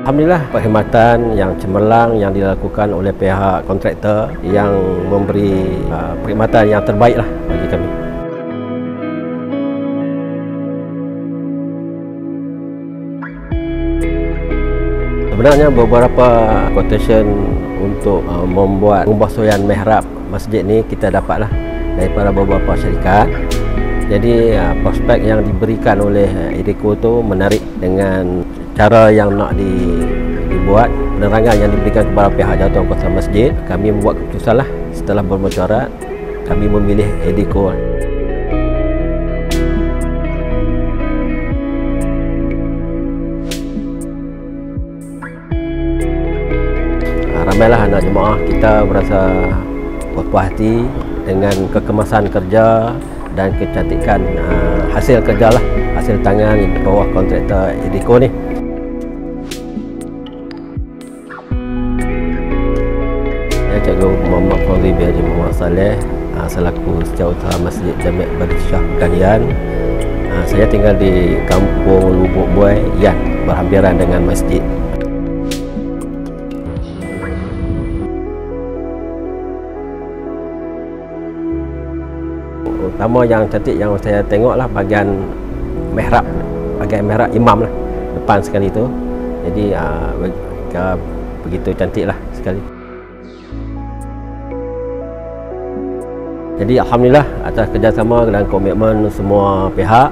Alhamdulillah, perkhidmatan yang cemerlang yang dilakukan oleh pihak kontraktor yang memberi perkhidmatan yang terbaik lah bagi kami. Sebenarnya beberapa quotation untuk membuat pembasuhan mihrab masjid ni kita dapatlah daripada beberapa syarikat. Jadi prospek yang diberikan oleh Edeko tu menarik dengan cara yang nak dibuat, penerangan yang diberikan kepada pihak jawatan kuasa masjid. Kami membuat keputusan lah setelah bermesyuarat, kami memilih Edeko. Ramailah anak jemaah kita berasa berpuas hati dengan kekemasan kerja dan kecantikan hasil kerja lah, hasil tangan di bawah kontraktor Edeko ni. Saya Cikgu Muhammad Fauzi bin Haji Muhammad Saleh selaku Setiausaha Masjid Jami' Badri Shah Pekalian. Saya tinggal di Kampung Lubuk Buai yang berhampiran dengan masjid. Utama yang cantik yang saya tengoklah bahagian mihrab imam lah depan sekali tu. Jadi begitu cantik lah sekali. Jadi alhamdulillah atas kerjasama dan komitmen semua pihak,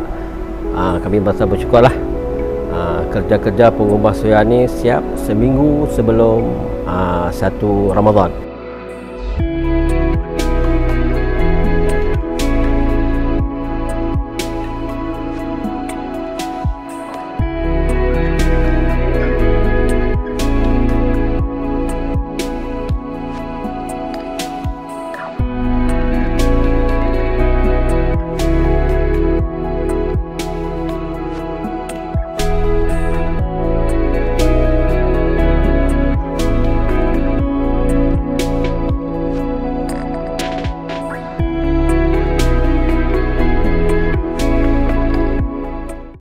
kami berasa bersyukur lah. Kerja-kerja pengubah suya ni siap seminggu sebelum 1 Ramadan.